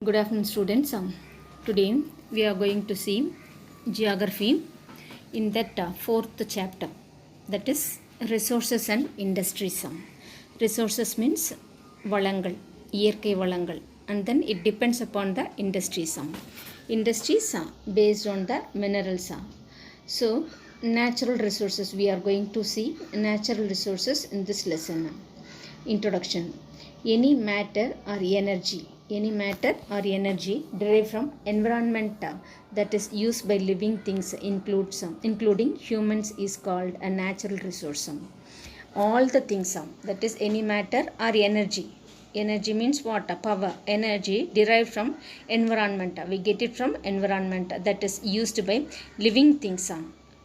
Good afternoon, students. Today we are going to see geography in that fourth chapter, that is resources and industries. Resources means valangal, இயற்கை வளங்கள், and then it depends upon the industries. Industries based on the minerals. So natural resources, we are going to see natural resources in this lesson. Introduction. Any matter or energy derived from environment that is used by living things including humans is called a natural resource. All the things that is any matter or energy means what? Power, energy derived from environment, we get it from environment that is used by living things.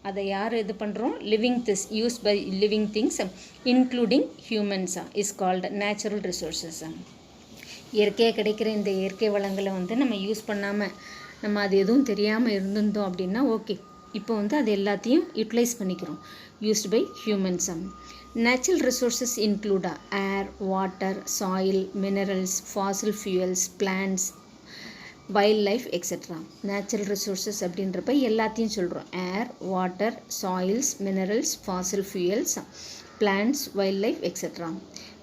அதை யார் இது பண்ணுறோம்? Living this used by living things including humans is called natural resources. இயற்கையாக கிடைக்கிற இந்த இயற்கை வளங்களை நம்ம யூஸ் பண்ணாமல் நம்ம அது எதுவும் தெரியாமல் இருந்திருந்தோம் அப்படின்னா ஓகே, இப்போ அது எல்லாத்தையும் யூட்டிலைஸ் பண்ணிக்கிறோம். Used by humans. Natural resources include air, water, soil, minerals, fossil fuels, plants, wild life etcetera. Natural resources அப்படின்றப்ப எல்லாத்தையும் சொல்கிறோம். Air, water, soils, minerals, fossil fuels, plants, wild life etcetera.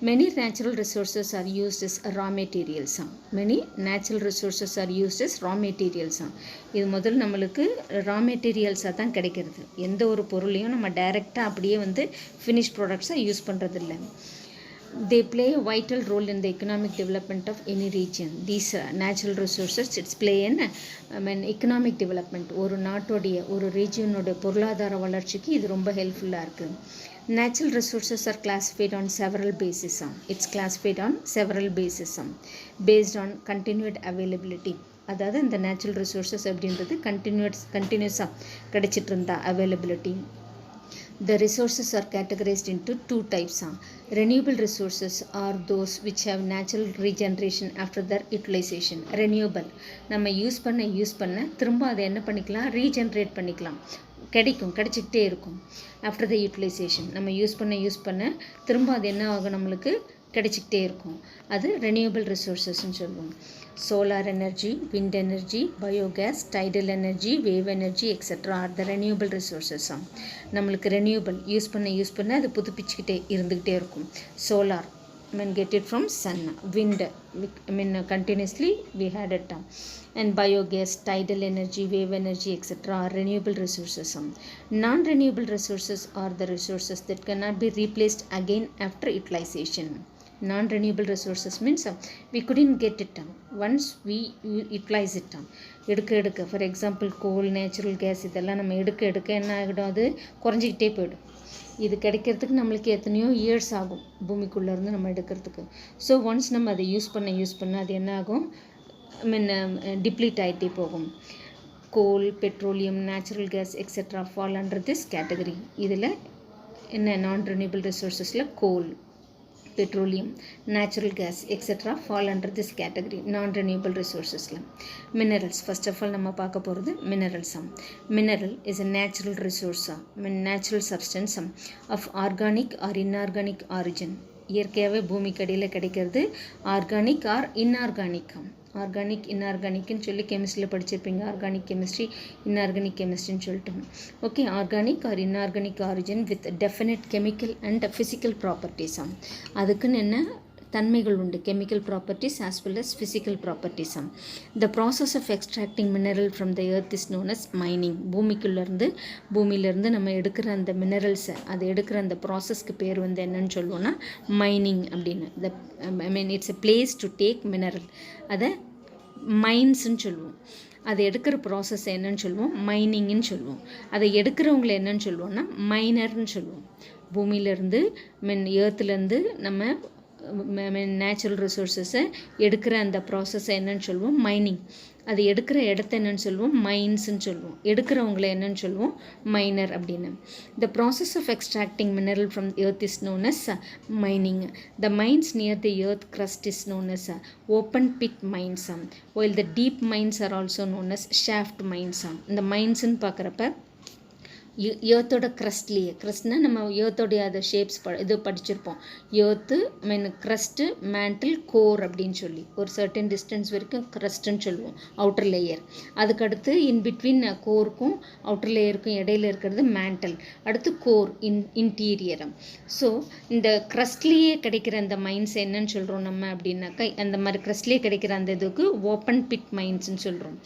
Many natural resources are used as raw materials. Many natural resources are used as raw materials. இது முதல் நம்மளுக்கு ரா மெட்டீரியல்ஸாக தான் கிடைக்கிறது. எந்த ஒரு பொருளையும் நம்ம டைரெக்டாக அப்படியே ஃபினிஷ் ப்ராடக்ட்ஸாக யூஸ் பண்ணுறதில்ல. They play a vital role in the economic development of any region. These natural resources play an economic development. ஒரு நாட்டோடைய ஒரு ரீஜியனோட பொருளாதார வளர்ச்சிக்கு இது ரொம்ப ஹெல்ப்ஃபுல்லாக இருக்குது. Natural resources are classified on several bases. It's classified on several bases based on continued availability. அதாவது இந்த நேச்சுரல் ரிசோர்ஸஸ் அப்படின்றது கண்டினியூஸாக கிடைச்சிட்டு இருந்தா availability. The resources are categorized into two types. Renewable resources are those which have natural regeneration after their utilization. Renewable, நம்ம use பண்ண திரும்ப அதை என்ன பண்ணிக்கலாம்? ரீஜென்ரேட் பண்ணிக்கலாம். கிடைச்சிக்கிட்டே இருக்கும். ஆஃப்டர் த யூட்டிலைசேஷன் நம்ம யூஸ் பண்ண திரும்ப அது என்ன ஆகும்? நம்மளுக்கு கிடைச்சிக்கிட்டே இருக்கும். அது ரெனியூபிள் ரிசோர்ஸஸ்ன்னு சொல்லுவோம். Solar energy, wind energy, biogas, tidal energy, wave energy etcetera are the renewable resources. நம்மளுக்கு ரெனியூபிள் யூஸ் பண்ண அது புதுப்பிச்சுக்கிட்டே இருந்துக்கிட்டே இருக்கும். Solar get it from sun. Wind, continuously we had it. And biogas, tidal energy, wave energy etc. are renewable resources. Non-renewable resources are the resources that cannot be replaced again after utilization. Non-renewable resources means we couldn't get it once we utilize it. எடுக்க for example coal, natural gas இதெல்லாம் நம்ம எடுக்க என்ன ஆகிடும்? அது குறைஞ்சிக்கிட்டே போயிடும். இது கிடைக்கிறதுக்கு நம்மளுக்கு எத்தனையோ இயர்ஸ் ஆகும் பூமிக்குள்ளேருந்து நம்ம எடுக்கிறதுக்கு. ஸோ ஒன்ஸ் நம்ம அதை யூஸ் பண்ண அது என்ன ஆகும்? டிப்ளீட் ஆகிட்டே போகும். Coal, petroleum, natural gas etcetera fall under this category. இதில் என்ன நான் ரெனியூபிள் ரிசோர்ஸஸில் coal, petroleum, natural gas etc. fall under this category. Non-renewable resources. Minerals, first of all நம்ம பார்க்க போகிறது minerals. Mineral is a natural resource, natural substance of organic or inorganic origin. இயற்கையாகவே பூமிக்கடியில் கிடைக்கிறது. Organic or inorganic. Organic இன்ஆர்கானிக்னு சொல்லி கெமிஸ்ட்ரியில் படிச்சிருப்பீங்க. ஆர்கானிக் கெமிஸ்ட்ரி, இன்ஆர்கானிக் கெமிஸ்ட்ரின்னு சொல்லிட்டு. Okay, organic or inorganic origin with definite chemical and physical properties. அதுக்குன்னு என்ன தன்மைகள் உண்டு? Chemical properties as well as physical properties. The process of extracting mineral from the earth is known as mining. பூமியிலேருந்து நம்ம எடுக்கிற அந்த மினரல்ஸை, அதை எடுக்கிற அந்த ப்ராசஸ்க்கு பேர் என்னன்னு சொல்லுவோம்னா மைனிங் அப்படின்னு. It's a place to take mineral. அதை மைன்ஸ்ன்னு சொல்லுவோம். அதை எடுக்கிற ப்ராசஸ் என்னன்னு சொல்லுவோம்? மைனிங்னு சொல்லுவோம். அதை எடுக்கிறவங்களை என்னன்னு சொல்லுவோம்னா மைனர்னு சொல்லுவோம். பூமியிலேருந்து ஏர்த்துலேருந்து நம்ம நேச்சுரல் ரிசோர்ஸஸை எடுக்கிற அந்த ப்ராசஸை என்னன்னு சொல்லுவோம்? மைனிங். அது எடுக்கிற இடத்த என்னன்னு சொல்லுவோம்? மைன்ஸ்ன்னு சொல்லுவோம். எடுக்கிறவங்களை என்னன்னு சொல்லுவோம்? மைனர் அப்படின்னு. The process of extracting mineral from earth is known as mining. The mines near the earth crust is known as open pit mines, while the deep mines are also known as shaft mines. இந்த மைன்ஸ்ன்னு பார்க்குறப்ப ஏர்த்தோட க்ரஸ்ட்லேயே, க்ரஸ்ட்னா நம்ம ஏர்த்தோடைய அதை shapes இது படிச்சிருப்போம். Earth மீன் crust, mantle, core அப்படின்னு சொல்லி ஒரு certain distance வரைக்கும் க்ரஸ்ட்டுன்னு சொல்லுவோம், அவுட்டர் லேயர். அதுக்கடுத்து இன்பிட்வீன் கோருக்கும் அவுட்டர் லேயருக்கும் இடையில இருக்கிறது மேண்டல். அடுத்து கோர், இன்டீரியர். ஸோ இந்த க்ரஸ்ட்லேயே கிடைக்கிற அந்த மைன்ஸ் என்னன்னு சொல்கிறோம் நம்ம அப்படின்னாக்கா, அந்த மாதிரி க்ரஸ்ட்லேயே கிடைக்கிற அந்த இதுக்கு ஓப்பன் பிட் மைன்ஸ்ன்னு சொல்கிறோம்.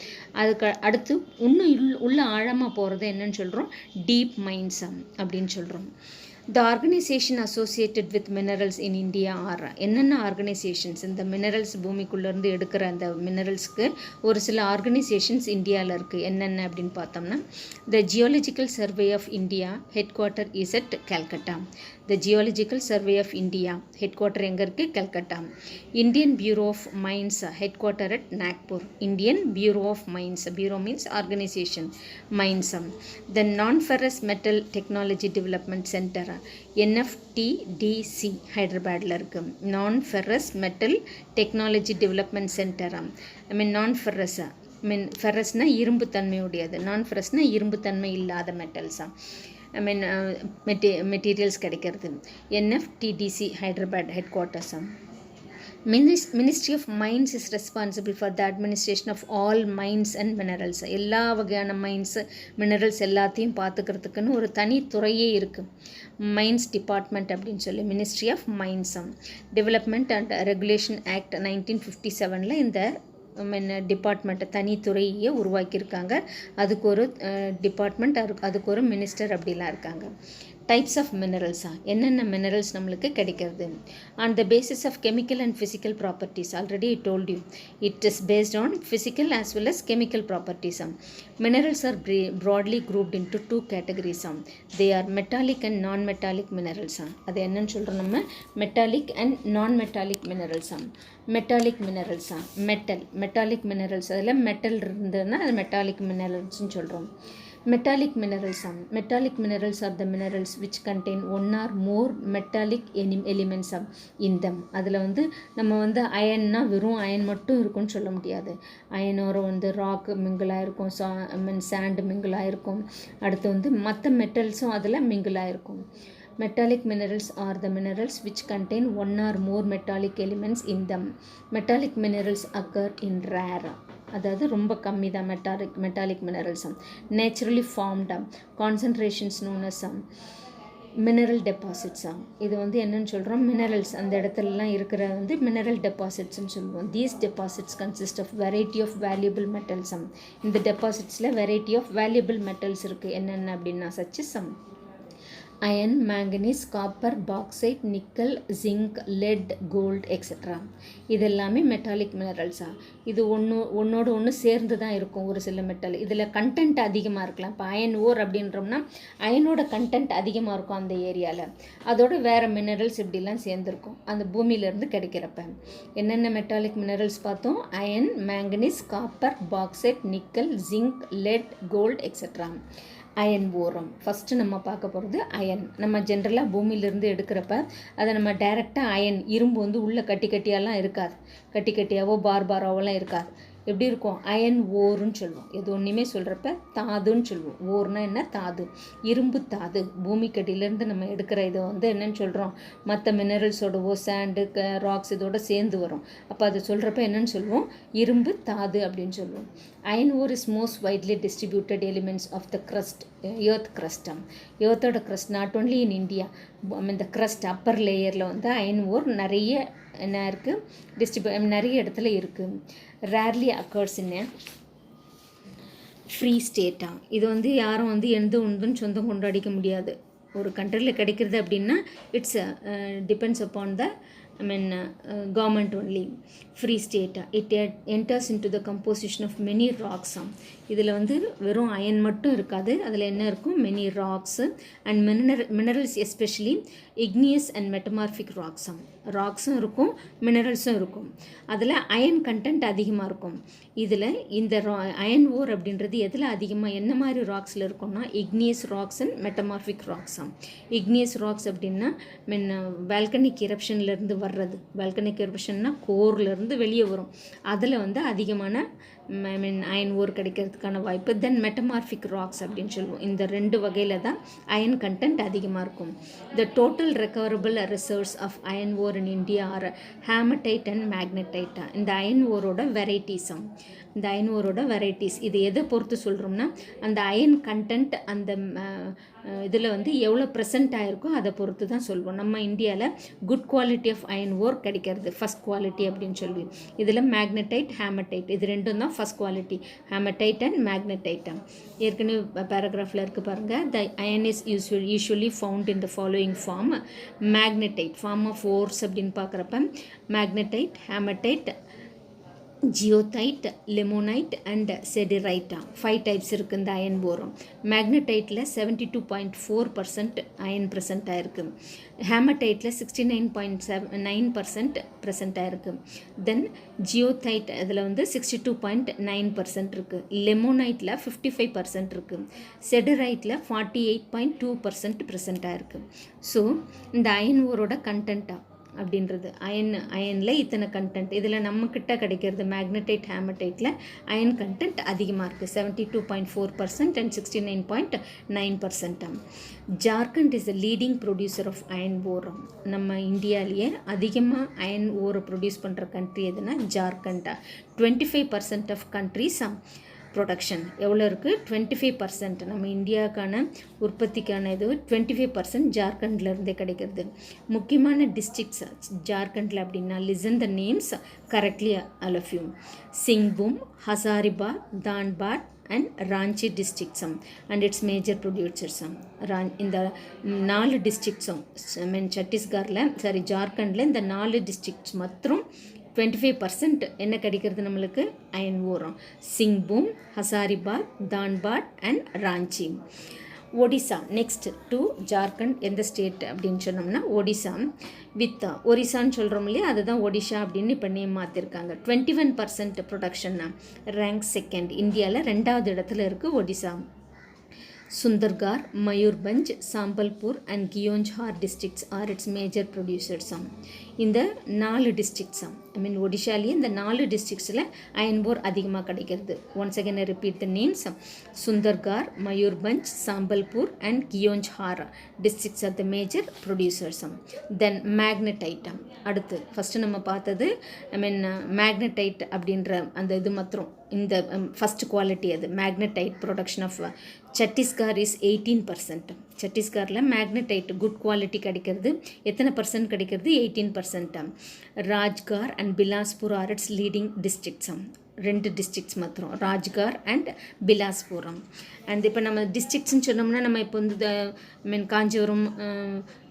அதுக்கு அடுத்து இன்னும் உள்ள ஆழமாக போகிறது என்னன்னு சொல்கிறோம், டீப் மைன்ஸ் அப்படின்னு சொல்கிறோம். The organisation associated with minerals in India are, என்னென்ன ஆர்கனைசேஷன்ஸ் இந்த மினரல்ஸ் பூமிக்குள்ளேருந்து எடுக்கிற அந்த மினரல்ஸ்க்கு ஒரு சில ஆர்கனைசேஷன்ஸ் இந்தியாவில் இருக்குது. என்னென்ன அப்படின்னு பார்த்தோம்னா, the geological survey of India headquarter is at Calcutta. The geological survey of India headquarter எங்கே இருக்குது, Calcutta. Indian bureau of mines headquarter at Nagpur. Indian bureau of mines, bureau means organisation, mines. The non ferrous metal technology development centre NFTDC ஹைதராபாடில் இருக்குது. Non ferrous metal technology development centre. Non ferrous ஃபெரஸ்னால் இரும்பு தன்மையுடையது, non ஃபெரஸ்னால் இரும்பு தன்மை இல்லாத மெட்டல்ஸா மெட்டீரியல்ஸ் கிடைக்கிறது. NFTDC ஹைதராபாத் ஹெட் குவார்ட்டர்ஸா. Ministry of Mines is responsible for the administration of all mines and minerals. எல்லா வகையான மைன்ஸ், மினரல்ஸ் எல்லாத்தையும் பார்த்துக்கிறதுக்குன்னு ஒரு தனி துறையே இருக்குது, மைன்ஸ் டிபார்ட்மெண்ட் அப்படின்னு சொல்லி. Ministry of mines. Development and regulation act 1957 இந்த டிபார்ட்மெண்ட்டை, தனித்துறையை உருவாக்கியிருக்காங்க. அதுக்கு ஒரு டிபார்ட்மெண்ட், அதுக்கு ஒரு மினிஸ்டர் அப்படிலாம் இருக்காங்க. டைப்ஸ் ஆஃப் மினரல்ஸா, என்னென்ன மினரல்ஸ் நம்மளுக்கு கிடைக்கிறது. On the basis of chemical and physical properties, already I told you it is based on physical as well as chemical properties. Minerals are broadly grouped into two categories. They are metallic and non-metallic minerals. அது என்னன்னு சொல்கிறோம் நம்ம, metallic and non metallic minerals. Metallic மினரல்ஸா, metallic minerals, அதில் metal இருந்ததுன்னா அது metallic மினரல்ஸ்னு சொல்கிறோம். Metallic minerals. Metallic minerals are the minerals which contain one or more metallic elements in them. அதில் நம்ம அயன்னா வெறும் அயன் மட்டும் இருக்குன்னு சொல்ல முடியாது. அயனோட ராக் மிங்கிளாக இருக்கும், சாண்ட் மிங்கிளாக இருக்கும். அடுத்து மற்ற மெட்டல்ஸும் அதில் மிங்கிளாக இருக்கும். Metallic minerals are the minerals which contain one or more metallic elements in them. Metallic minerals occur in rare, அதாவது ரொம்ப கம்மி தான் metallic minerals. Naturally formed concentrations known as mineral டெபாசிட்ஸா. இது என்னன்னு சொல்கிறோம், மினரல்ஸ் அந்த இடத்துலலாம் இருக்கிற மினரல் டெபாசிட்ஸ்ன்னு சொல்லுவோம். These deposits consist of variety of valuable metals. இந்த டெபாசிட்ஸில் வெரைட்டி ஆஃப் வேல்யூபிள் மெட்டல்ஸ் இருக்குது. என்னென்ன அப்படின்னா, such as iron, manganese, copper, bauxite, nickel, zinc, lead, gold, etc. இதெல்லாமே மெட்டாலிக் மினரல்ஸா. இது ஒன்றோட ஒன்று சேர்ந்து தான் இருக்கும். ஒரு சில மெட்டல் இதில் கண்டென்ட் அதிகமாக இருக்கலாம். இப்போ அயன் ஓர் அப்படின்றோம்னா அயனோட கண்டென்ட் அதிகமாக இருக்கும் அந்த ஏரியாவில். அதோட வேறு மினரல்ஸ் இப்படிலாம் சேர்ந்துருக்கும் அந்த பூமியிலேருந்து கிடைக்கிறப்ப. என்னென்ன மெட்டாலிக் மினரல்ஸ் பார்த்தோம், iron, manganese, copper, bauxite, nickel, zinc, lead, gold, etcetera. Iron ஓரம் ஃபஸ்ட்டு நம்ம பார்க்க போகிறது அயன். நம்ம ஜென்ரலாக பூமியிலேருந்து எடுக்கிறப்ப அதை நம்ம டைரெக்டாக அயன், இரும்பு உள்ளே கட்டி கட்டியாலாம் இருக்காது, கட்டி கட்டியாவோ பாராவோலாம் இருக்காது. எப்படி இருக்கும், அயன் ஓருன்னு சொல்லுவோம். எது ஒன்றுமே சொல்கிறப்ப தாதுன்னு சொல்லுவோம். ஓர்னா என்ன, தாது, இரும்பு தாது. பூமிக்கடியிலேருந்து நம்ம எடுக்கிற இதை என்னன்னு சொல்கிறோம், மற்ற மினரல்ஸோடவோ சாண்டு, ராக்ஸ் இதோட சேர்ந்து வரும். அப்போ அதை சொல்கிறப்ப என்னன்னு சொல்லுவோம், இரும்பு தாது அப்படின்னு சொல்லுவோம். Iron ore is most widely distributed elements of the crust, earth crust. எர்த்தோட crust not only in India, இந்த crust அப்பர் லேயரில் அயன் ஓர் நிறைய என்ன இருக்குது, நிறைய இடத்துல இருக்குது. ரேர்லி அக்கர்ஸ் இன் ஃப்ரீ ஸ்டேட்டா. இது யாரும் எந்த ஒன்றுன்னு சொந்தம் கொண்டாடிக்க முடியாது. ஒரு கண்ட்ரியில் கிடைக்கிறது அப்படின்னா it's depends upon the government only. Free state. It enters into the composition of many rocks. இதில் வெறும் அயன் மட்டும் இருக்காது, அதில் என்ன இருக்கும், many rocks and minerals, especially igneous and metamorphic ராக்ஸும் இருக்கும், மினரல்ஸும் இருக்கும். அதில் அயன் கண்டென்ட் அதிகமாக இருக்கும். இதில் இந்த அயன் ஓர் அப்படின்றது எதில் அதிகமாக என்ன மாதிரி ராக்ஸில் இருக்கும்னா இக்னியஸ் ராக்ஸ் அண்ட் மெட்டமார்பிக் ராக்ஸாம். இக்னியஸ் ராக்ஸ் அப்படின்னா வால்கனிக் இரப்ஷன்லேருந்து வர்றது. வால்கனிக் இரப்ஷன்னா கோர்லேருந்து வெளியே வரும். அதில் அதிகமான அயன் ஓர் கிடைக்கிறதுக்கான வாய்ப்பு. தென் மெட்டமார்பிக் ராக்ஸ் அப்படின்னு சொல்லுவோம். இந்த 2 வகையில் தான் அயன் கண்டென்ட் அதிகமாக இருக்கும். The total recoverable reserves of iron ore in India are haematite and magnetite. இந்த அயன் ஓரோட வெரைட்டிஸும் இது எதை பொறுத்து சொல்கிறோம்னா அந்த அயன் கண்டென்ட் அந்த இதில் எவ்வளோ ப்ரெசென்ட் ஆகிருக்கோ அதை பொறுத்து தான் சொல்வோம். நம்ம இந்தியாவில் good quality of iron ore கிடைக்கிறது ஃபஸ்ட் குவாலிட்டி அப்படின்னு சொல்லி. இதில் மேக்னடைட், ஹேமடைட் இது 2 தான் first quality, haematite and magnetite. ஏற்கனவே பேராகிராஃபில் இருக்குது பாருங்கள். The iron is usually found in the following form. Magnetite form of ores அப்படின்னு பார்க்குறப்ப magnetite, haematite, goethite, limonite and siderite 5 types இருக்குது இந்த அயன் போரோம். மேக்னடைட்டில் 72.4% அயன் ப்ரெசென்ட் ஆகிருக்கு. ஹேமடைட்டில் 69.9% ப்ரெசென்ட் ஆகிருக்கு. தென் ஜியோதைட் இதில் 62.9% இருக்குது. லெமோனைட்டில் 55% இருக்குது. செடிரைட்டில் 48.2% ப்ரெசென்ட் ஆகிருக்கு. ஸோ இந்த அயன் ஓரோட கண்டென்ட்டாக அப்படின்றது அயனில் இத்தனை கண்டென்ட். இதில் நம்மக்கிட்ட கிடைக்கிறது மேக்னடைட், ஹேமடைட்டில் அயன் கண்டென்ட் அதிகமாக இருக்குது 72.4% and 69.9%. Jharkhand is the leading producer of iron ore. நம்ம இந்தியாவிலேயே அதிகமாக அயன் ஓரை ப்ரொடியூஸ் பண்ணுற கண்ட்ரி எதுனா ஜார்க்கண்டா. 25% ஆஃப் கண்ட்ரிஸ் ப்ரொடக்ஷன் எவ்வளோ இருக்குது 25%. நம்ம இந்தியாவுக்கான உற்பத்திக்கான இது 25% ஜார்க்கண்ட்லேருந்தே கிடைக்கிறது. முக்கியமான டிஸ்ட்ரிக்ட்ஸ் ஜார்க்கண்டில் அப்படின்னா listen the names correctly all of you. Singhbhum, Hazaribagh, Dhanbad and Ranchi டிஸ்ட்ரிக்ட்ஸும் அண்ட் இட்ஸ் மேஜர் ப்ரொடியூசர்ஸும். இந்த 4 டிஸ்ட்ரிக்ட்ஸும் சத்தீஸ்கரில் ஜார்க்கண்டில் இந்த 4 டிஸ்ட்ரிக்ட்ஸ் மற்றும் 25% என்ன கிடைக்கிறது நம்மளுக்கு iron ore. Singhbhum, Hazaribagh, Dhanbad and Ranchi. Odisha next to Jharkhand எந்த ஸ்டேட் அப்படின்னு சொன்னோம்னா ஒடிசா. ஒரிசான்னு சொல்கிறோம் இல்லையா, அதுதான் ஒடிஷா அப்படின்னு இப்போ நேம் மாற்றிருக்காங்க. 21% ப்ரொடக்ஷன்னா ரேங்க் 2nd. இந்தியாவில் 2வது இடத்துல இருக்குது Odisha. Sundargarh, Mayurbhanj, Sambalpur and Keonjhar districts are its major producers. இந்த 4 டிஸ்ட்ரிக்ட்ஸ் ஒடிஷாலேயே இந்த 4 டிஸ்ட்ரிக்ட்ஸில் அயன் ஓர் அதிகமாக கிடைக்கிறது. Once again repeat the names. Sundargarh, Mayurbhanj, Sambalpur and Keonjhar districts are the major producers. Then magnetite. அடுத்து ஃபஸ்ட்டு நம்ம பார்த்தது மேக்னடைட் அப்படின்ற அந்த இது மாத்திரம் இந்த ஃபஸ்ட் குவாலிட்டி. அது magnetite production of Chhattisgarh is 18%. சத்தீஸ்கரில் மேக்னடைட் குட் குவாலிட்டி கிடைக்கிறது. எத்தனை பர்சன்ட் கிடைக்கிறது 18%. Rajgarh and Bilaspur are its leading districts. 2 districts மாத்திரம், ராஜ்கார் அண்ட் பிலாஸ்பூரம். அண்ட் இப்போ நம்ம டிஸ்ட்ரிக்ட்ஸ்ன்னு சொன்னோம்னா நம்ம இப்போ காஞ்சிபுரம்,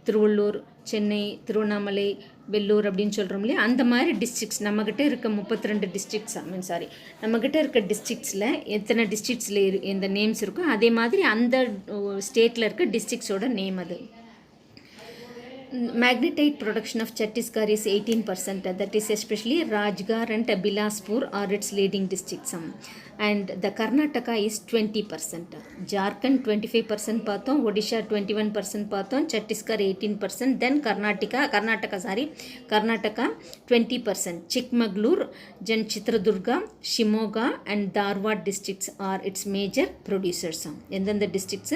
திருவள்ளூர், சென்னை, திருவண்ணாமலை, வெள்ளூர் அப்படின்னு சொல்கிறோம் இல்லையா, அந்த மாதிரி டிஸ்ட்ரிக்ட்ஸ் நம்மக்கிட்ட இருக்க 32 டிஸ்ட்ரிக்ட்ஸ் நம்மக்கிட்ட இருக்க டிஸ்ட்ரிக்ட்ஸில் எத்தனை டிஸ்ட்ரிக்ட்ஸில் இந்த நேம்ஸ் இருக்கோ அதே மாதிரி அந்த ஸ்டேட்டில் இருக்க டிஸ்ட்ரிக்ட்ஸோட நேம் அது. Magnetite production of Chhattisgarh is 18%. That is especially Rajgarh and Bilaspur are its leading districts. And the Karnataka is 20%. Jharkhand 25% பார்த்தோம், Odisha 21% பார்த்தோம், Chhattisgarh 18%, then Karnataka 20%. Chikmagalur, then Chitradurga, Shimoga and Dharwad districts are its major producers. எந்தெந்த districts?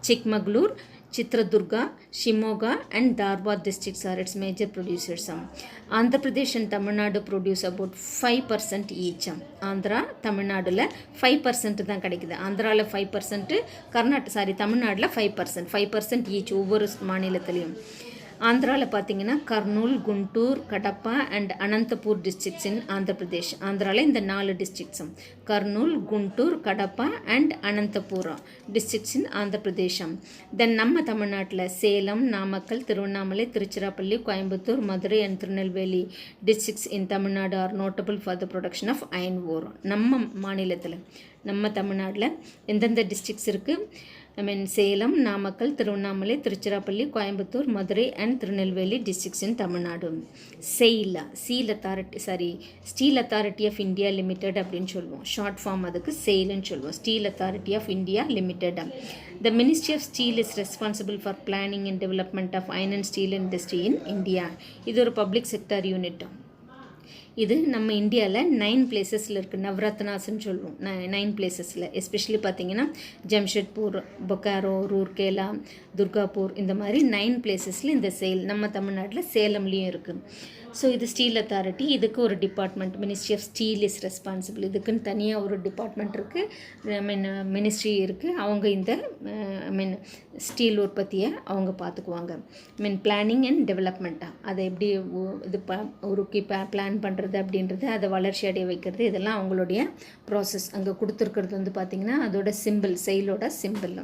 Chikmagalur, Chitradurga, Shimoga and Dharwad districts are its major producers. Andhra Pradesh and Tamil Nadu produce about 5% each. Andhra, Tamil Nadu 5% தான் கிடைக்குது. ஆந்திராவில் 5%, தமிழ்நாட்டில் 5% each ஒவ்வொரு மாநிலத்திலையும். ஆந்திராவில் பார்த்தீங்கன்னா Kurnool, Guntur, Kadapa and Anantapur districts in Andhra Pradesh. ஆந்திராவில் இந்த 4 டிஸ்ட்ரிக்ட்ஸும் Kurnool, Guntur, Kadapa and Anantapur districts in Andhra Pradesh. Then நம்ம தமிழ்நாட்டில் Salem, Namakkal, Tiruvannamalai, Tiruchirappalli, Coimbatore, Madurai and Tirunelveli districts in Tamil Nadu are notable for the production of iron ore. நம்ம மாநிலத்தில் நம்ம தமிழ்நாட்டில் எந்தெந்த டிஸ்ட்ரிக்ட்ஸ் இருக்குது Salem, Namakkal, Tiruvannamalai, Tiruchirappalli, Coimbatore, Madurai and Tirunelveli districts in Tamil Nadu. Steel authority of India limited அப்படின்னு சொல்லுவோம். ஷார்ட் ஃபார்ம் அதுக்கு SAILன்னு சொல்லுவோம். Steel authority of India limited. The Ministry of Steel is responsible for planning and development of iron and steel industry in India. இது ஒரு public sector unit. இது நம்ம இந்தியாவில் 9 பிளேசஸில் இருக்குது. நவரத்னாஸ்ன்னு சொல்லுவோம். 9 பிளேசஸில் எஸ்பெஷலி பார்த்திங்கன்னா ஜம்ஷெட்பூர், பொக்காரோ, ரூர்கேலா, துர்காப்பூர், இந்த மாதிரி 9 பிளேசஸில் இந்த SAIL நம்ம தமிழ்நாட்டில் சேலம்லேயும் இருக்குது. ஸோ இது ஸ்டீல் அத்தாரிட்டி. இதுக்கு ஒரு department, ministry of steel is responsible. இதுக்குன்னு தனியாக ஒரு டிபார்ட்மெண்ட் இருக்குது, மினிஸ்ட்ரி இருக்குது. அவங்க இந்த ஸ்டீல் உற்பத்தியை அவங்க பார்த்துக்குவாங்க. பிளானிங் அண்ட் டெவலப்மெண்ட்டாக அதை எப்படி இது உருக்கி பிளான் பண்ணுறது அப்படின்றது, அதை வளர்ச்சி அடைய வைக்கிறது, இதெல்லாம் அவங்களுடைய ப்ராசஸ். அங்கே கொடுத்துருக்கிறது வந்து பார்த்திங்கன்னா அதோட சிம்பிள், SAILோட simple.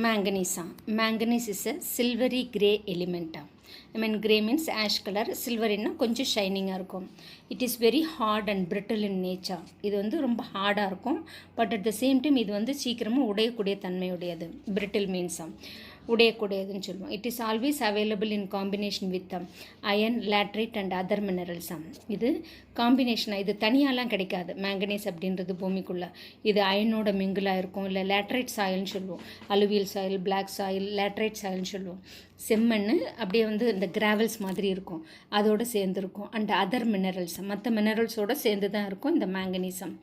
Manganese. Manganese is a silvery grey element. Grey means ash color, silver inna கொஞ்சம் ஷைனிங்காக இருக்கும். It is very hard and brittle in nature. இது வந்து ரொம்ப ஹார்டாக இருக்கும், but at the same time இது வந்து சீக்கிரமாக உடையக்கூடிய தன்மையுடையது. brittle means உடையக்கூடியதுன்னு சொல்லுவோம். It is always available in combination with iron, laterite and other minerals. இது காம்பினேஷனாக, இது தனியாலாம் கிடைக்காது. மேங்கனீஸ் அப்படின்றது பூமிக்குள்ளே இது அயனோட மிங்கிளாக இருக்கும். இல்லை லேட்ரைட் சாயில்னு சொல்லுவோம். Alluvial soil, black soil, laterite சாயில்னு சொல்லுவோம். செம்மண் அப்படியே வந்து இந்த கிராவல்ஸ் மாதிரி இருக்கும், அதோடு சேர்ந்துருக்கும். அண்ட் அதர் மினரல்ஸ், மற்ற மினரல்ஸோடு சேர்ந்து தான் இருக்கும் இந்த மேங்கனீசம்.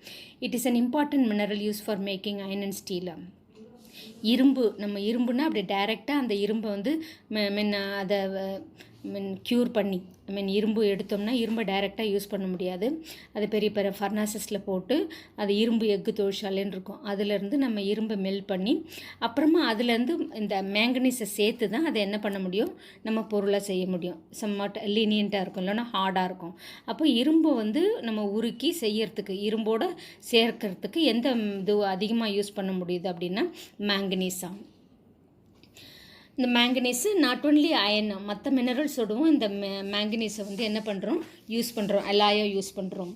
It is an important mineral use for making iron and steel. இரும்பு, நம்ம இரும்புனா அப்படி டைரெக்டாக அந்த இரும்பை வந்து அதை க்யூர் பண்ணி, இரும்பு எடுத்தோம்னா இரும்பை டைரெக்டாக யூஸ் பண்ண முடியாது. அது பெரிய பெரிய ஃபர்னாசஸில் போட்டு அது இரும்பு எஃகு தொழிற்சாலைன்னு இருக்கும், அதிலேருந்து நம்ம இரும்பை மெல்ட் பண்ணி அப்புறமா அதுலேருந்து இந்த மேங்கனீஸை சேர்த்து தான் அதை என்ன பண்ண முடியும், நம்ம பொருளாக செய்ய முடியும். சம்மாட் லீனியண்ட்டாக இருக்கும், இல்லைன்னா ஹார்டாக இருக்கும். அப்போ இரும்பை வந்து நம்ம உருக்கி செய்யறதுக்கு, இரும்போடு சேர்க்கறதுக்கு எந்த இது அதிகமாக யூஸ் பண்ண முடியுது அப்படின்னா மேங்கனீஸா. இந்த மேங்கனீஸு நாட் ஒன்லி அயன், மற்ற மினரல்ஸோடவும் இந்த மேங்கனீஸை வந்து என்ன பண்ணுறோம், யூஸ் பண்ணுறோம், அலாயாக யூஸ் பண்ணுறோம்.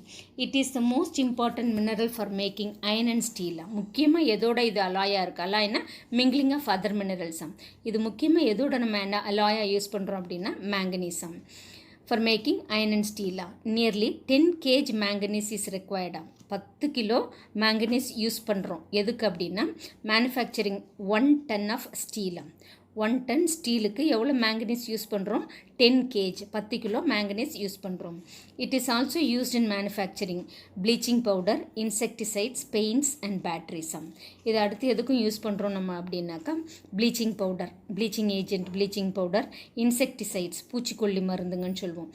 It is the most important mineral for making iron and steel. முக்கியமாக எதோட இது அலாயாக இருக்குது, அலாய்னா மிங்கிளிங் ஆஃப் அதர் மினரல்ஸாம். இது முக்கியமாக எதோட நம்ம அலாயாக யூஸ் பண்ணுறோம் அப்படின்னா மேங்கனீஸாம். ஃபார் மேக்கிங் அயன் அண்ட் ஸ்டீலா நியர்லி 10 kg மேங்கனீஸ் இஸ் ரெக்வயர்டா. 10 கிலோ மேங்கனீஸ் யூஸ் பண்ணுறோம். எதுக்கு அப்படின்னா மேனுஃபேக்சரிங் 1 ton ஆஃப் ஸ்டீலா. 1 ton ஸ்டீலுக்கு எவ்வளோ மேங்கனீஸ் யூஸ் பண்ணுறோம், 10 kg, 10 கிலோ மேங்கனீஸ் யூஸ் பண்ணுறோம். It is also used in manufacturing bleaching powder, insecticides, paints and பேட்ரிஸாம். இதை அடுத்து எதுக்கும் யூஸ் பண்ணுறோம் நம்ம அப்படின்னாக்கா bleaching powder, bleaching agent, bleaching powder, insecticides, பூச்சிக்கொல்லி மருந்துங்கன்னு சொல்லுவோம்,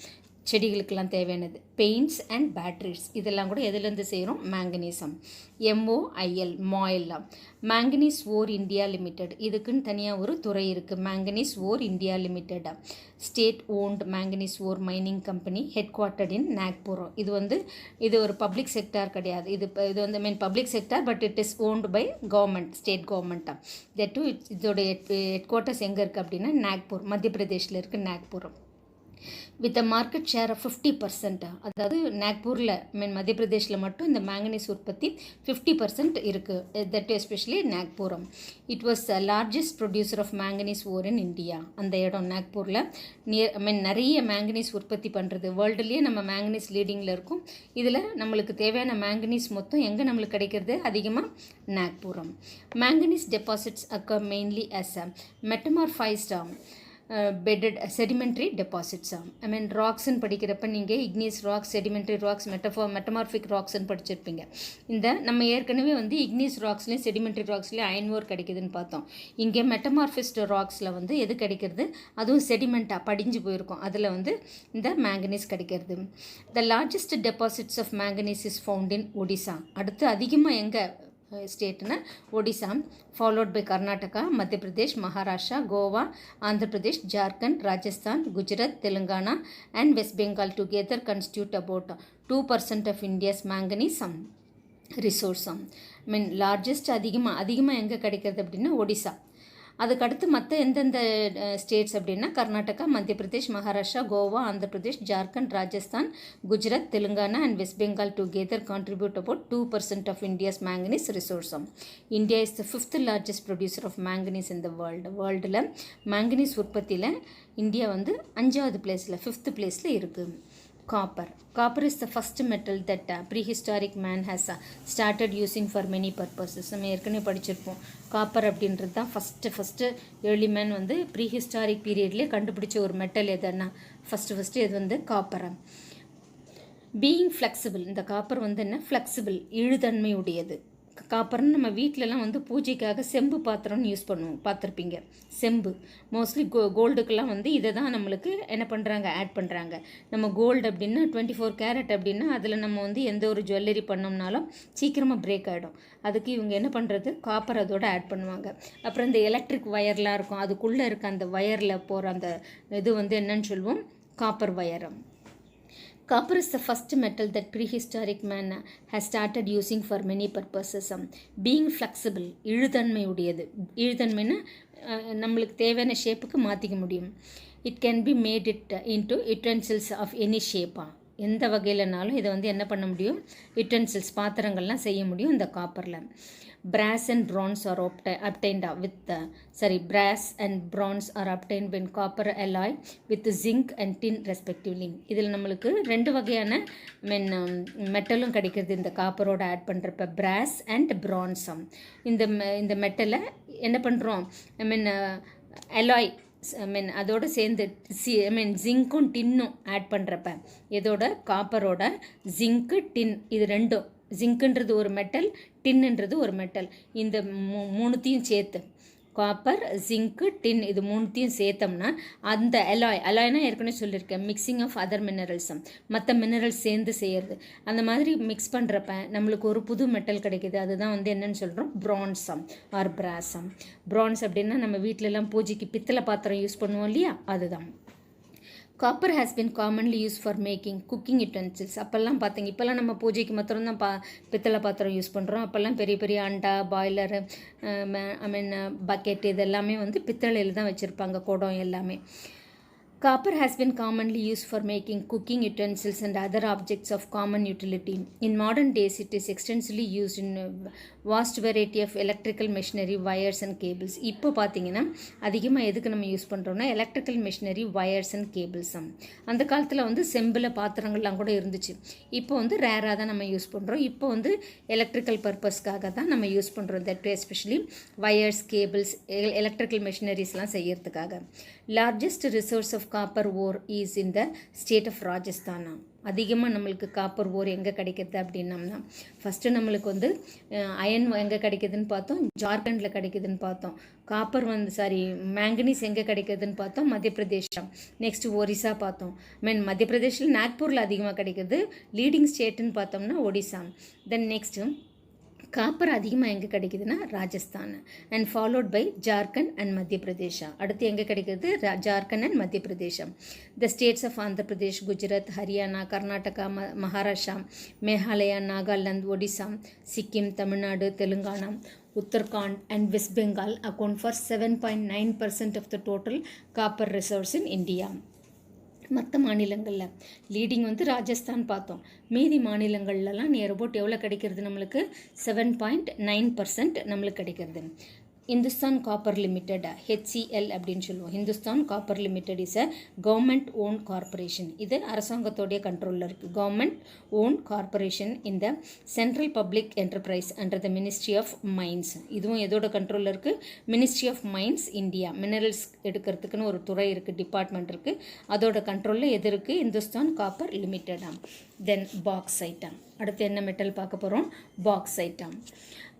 செடிகளுக்கெல்லாம் தேவையானது, பெயிண்ட்ஸ் அண்ட் பேட்ரிஸ், இதெல்லாம் கூட எதுலேருந்து செய்கிறோம், மேங்கனீசம். MOIL, MOIL, manganese ore India limited. இதுக்குன்னு தனியாக ஒரு துறை இருக்குது, manganese ore India limited. State owned manganese ore mining company, headquartered in Nagpur. இது ஒரு பப்ளிக் செக்டார் கிடையாது. இது வந்து public sector, but it is owned by government, state கவர்மெண்ட்டாக. தட் இதோட ஹெட் குவார்ட்டர்ஸ் எங்கே இருக்குது அப்படின்னா நாக்பூர், மத்திய பிரதேஷில் இருக்குது Nagpur. With a market share of 50%. அதாவது நாக்பூரில் மத்திய பிரதேஷில் மட்டும் இந்த மேங்கனீஸ் உற்பத்தி 50% இருக்குது. தட் எஸ்பெஷலி நாக்பூரம். It was the largest producer of manganese ore in India. அந்த இடம் நாக்பூரில் நிறைய மேங்கனீஸ் உற்பத்தி பண்ணுறது. வேர்ல்டுலேயே நம்ம மேங்கனீஸ் லீடிங்கில் இருக்கும். இதில் நம்மளுக்கு தேவையான மேங்கனீஸ் மொத்தம் எங்கே நம்மளுக்கு கிடைக்கிறது அதிகமாக, நாக்பூரம். Manganese deposits occur mainly as a metamorphosed bedded sedimentary டெபாசிட்ஸா. ராக்ஸ்ன்னு படிக்கிறப்ப நீங்கள் igneous rocks, sedimentary rocks, metamorphic ராக்ஸ்ன்னு படிச்சிருப்பீங்க. இந்த நம்ம ஏற்கனவே வந்து இக்னியஸ் ராக்ஸ்லேயும் செடிமெண்ட்ரி ராக்ஸ்லேயும் அயன் ஓர் கிடைக்குதுன்னு பார்த்தோம். இங்கே மெட்டமார்ஃபிஸ்ட் ராக்ஸில் வந்து எது கிடைக்கிறது, அதுவும் செடிமெண்ட்டாக படிஞ்சு போயிருக்கும், அதில் வந்து இந்த மேங்கனீஸ் கிடைக்கிறது. The largest deposits of manganese is found in Odisha. அடுத்து அதிகமாக எங்கே ஸ்டேட்னா Odisha, followed by Karnataka, Madhya Pradesh, Maharashtra, Goa, Andhra Pradesh, Jharkhand, Rajasthan, Gujarat, Telangana and west Bengal together constitute about 2% of India's manganese resource. Largest அதிகமாக எங்கே கிடைக்கிறது அப்படின்னா ஒடிசா. அதுக்கடுத்து மற்ற எந்தெந்த ஸ்டேட்ஸ் அப்படின்னா Karnataka, Madhya Pradesh, Maharashtra, Goa, Andhra Pradesh, Jharkhand, Rajasthan, Gujarat, Telangana and west Bengal together contribute about 2% of India's manganese resource. India is the 5th largest producer of manganese in the world. வேர்ல்டில் manganese உற்பத்தியில் இந்தியா வந்து 5வது பிளேஸில் 5th பிளேஸில் இருக்குது. Copper is the first metal that prehistoric man has started using for many purposes. நம்ம ஏற்கனவே படிச்சிருப்போம். காப்பர் அப்படின்றது தான் ஃபஸ்ட்டு ஏர்லி மேன் வந்து ப்ரீஹிஸ்டாரிக் பீரியட்லேயே கண்டுபிடிச்ச ஒரு மெட்டல் எதுன்னா ஃபஸ்ட்டு இது வந்து காப்பரை. பீயிங் ஃப்ளெக்சிபிள், இந்த காப்பர் வந்து என்ன ஃப்ளெக்சிபிள், இழுதன்மை உடையது. காப்பர்னு நம்ம வீட்டிலலாம் வந்து பூஜைக்காக செம்பு பாத்திரம்னு யூஸ் பண்ணுவோம், பார்த்துருப்பீங்க. செம்பு மோஸ்ட்லி கோல்டுக்கெல்லாம் வந்து இதை தான் நம்மளுக்கு என்ன பண்ணுறாங்க, ஆட் பண்ணுறாங்க. நம்ம கோல்டு அப்படின்னா 24 கேரட் அப்படின்னா அதில் நம்ம வந்து எந்த ஒரு ஜுவல்லரி பண்ணோம்னாலும் சீக்கிரமாக பிரேக் ஆகிடும். அதுக்கு இவங்க என்ன பண்ணுறது, காப்பர் அதோட ஆட் பண்ணுவாங்க. அப்புறம் இந்த எலக்ட்ரிக் வயர்லாம் இருக்கும், அதுக்குள்ளே இருக்க அந்த வயரில் போகிற அந்த இது வந்து என்னன்னு சொல்லுவோம், copper வயரம். Copper is the first metal that prehistoric man has started using for many purposes. Being flexible, இழுதன்மை உடையது. இழுதன்மைன்னா நம்மளுக்கு தேவையான ஷேப்புக்கு மாற்றிக்க முடியும். It can be made it into utensils of any shape. எந்த வகையிலனாலும் இதை வந்து என்ன பண்ண முடியும், யுட்டென்சில்ஸ் பாத்திரங்கள்லாம் செய்ய முடியும் இந்த காப்பரில். brass and bronze are obtained brass and bronze are obtained when copper alloy with zinc and tin respectively. இதில் நம்மளுக்கு 2 வகையான மெட்டலும் கிடைக்கிறது இந்த காப்பரோட ஆட் பண்ணுறப்ப, brass and bronze. இந்த மெட்டலை என்ன பண்ணுறோம், alloy அதோட சேர்ந்து ஜிங்க்கும் டின்னும் ஆட் பண்ணுறப்ப, இதோட காப்பரோட ஜிங்க்கு டின் இது ரெண்டும், ஜிங்க்குன்றது ஒரு மெட்டல், டின்னுன்றது ஒரு மெட்டல், இந்த மூணுத்தையும் சேர்த்து காப்பர், ஜிங்க்கு, டின் இது மூணுத்தையும் சேர்த்தோம்னா அந்த அலாய்னா ஏற்கனவே சொல்லியிருக்கேன், மிக்சிங் ஆஃப் அதர் மினரல்ஸும், மற்ற மினரல்ஸ் சேர்ந்து செய்கிறது. அந்த மாதிரி மிக்ஸ் பண்ணுறப்ப நம்மளுக்கு ஒரு புது மெட்டல் கிடைக்கிது. அதுதான் வந்து என்னென்னு சொல்கிறோம், பிரான்ஸம் ஆர் பிராஸம். பிரான்ஸ் அப்படின்னா நம்ம வீட்டிலலாம் பூஜைக்கு பித்தளை பாத்திரம் யூஸ் பண்ணுவோம் இல்லையா, அதுதான். Copper has been commonly used for making cooking utensils. அப்போல்லாம் பார்த்தீங்க, இப்போல்லாம் நம்ம பூஜைக்கு மாத்திரம் தான் பித்தளை பாத்திரம் யூஸ் பண்ணுறோம். அப்போல்லாம் பெரிய பெரிய அண்டா, பாய்லரு, பக்கெட் இதெல்லாமே வந்து பித்தளையில் தான் வச்சுருப்பாங்க, குடம் எல்லாமே. Copper has been commonly used for making cooking utensils and other objects of common utility. In modern days, it is extensively used in a vast variety of electrical machinery, wires and cables. இப்போ பார்த்தீங்கன்னா அதிகமாக எதுக்கு நம்ம use பண்ணுறோம்னா electrical machinery, wires and cables. அந்த காலத்தில் வந்து செம்பில் பாத்திரங்கள்லாம் கூட இருந்துச்சு. இப்போ வந்து ரேராக தான் நம்ம யூஸ் பண்ணுறோம். இப்போ வந்து எலக்ட்ரிக்கல் பர்பஸ்க்காக தான் நம்ம யூஸ் பண்ணுறோம். That especially wires, cables, electrical மெஷினரிஸ்லாம் செய்யறதுக்காக. Largest resource of copper ore is in the state of Rajasthan. அதிகமாக நம்மளுக்கு காப்பர் ஓர் எங்கே கிடைக்கிது அப்படின்னம்னா, ஃபஸ்ட்டு நம்மளுக்கு வந்து அயன் எங்கே கிடைக்கிதுன்னு பார்த்தோம், ஜார்க்கண்டில் கிடைக்கிதுன்னு பார்த்தோம். காப்பர் வந்து மேங்கனீஸ் எங்கே கிடைக்கிதுன்னு பார்த்தோம், மத்திய பிரதேஷம். நெக்ஸ்ட்டு ஒரிசா பார்த்தோம். மத்திய பிரதேஷில் நாக்பூரில் அதிகமாக கிடைக்கிது. லீடிங் ஸ்டேட்டுன்னு பார்த்தோம்னா ஒடிசா. தென் நெக்ஸ்ட்டு காப்பர் அதிகமாக எங்கே கிடைக்குதுன்னா Rajasthan, and followed by Jharkhand and Madhya Pradesh. அடுத்து எங்கே கிடைக்கிறது, Jharkhand and Madhya Pradesh. The states of Andhra Pradesh, Gujarat, Haryana, Karnataka, Maharashtra, Meghalaya, Nagaland, Odisha, Sikkim, Tamil Nadu, Telangana, Uttarakhand and west Bengal account for 7.9% of the total copper reserves in India. மற்ற மாநிலங்களில் லீடிங் வந்து ராஜஸ்தான் பார்த்தோம். மீதி மாநிலங்கள்லாம் நியர் அபவுட் எவ்வளோ கிடைக்கிறது, நம்மளுக்கு 7.9% நம்மளுக்கு கிடைக்கிறது. இந்துஸ்தான் காப்பர் லிமிடெட், HCL அப்படின்னு சொல்லுவோம். Hindustan copper limited is a government own corporation. இது அரசாங்கத்தோடைய கண்ட்ரோலில் இருக்குது. கவர்மெண்ட் ஓன் கார்பரேஷன் இந்த central public enterprise under the ministry of mines. இதுவும் எதோட கண்ட்ரோலில் இருக்குது, ministry of mines India. Minerals எடுக்கிறதுக்குன்னு ஒரு துறை இருக்குது, டிபார்ட்மெண்ட் இருக்குது. அதோட கண்ட்ரோலில் எது இருக்குது, இந்துஸ்தான் காப்பர் லிமிடெடாம். தென் பாக்சைட்டாம். அடுத்து என்ன மெட்டல் பார்க்க போகிறோம், பாக்சைட்டாம்.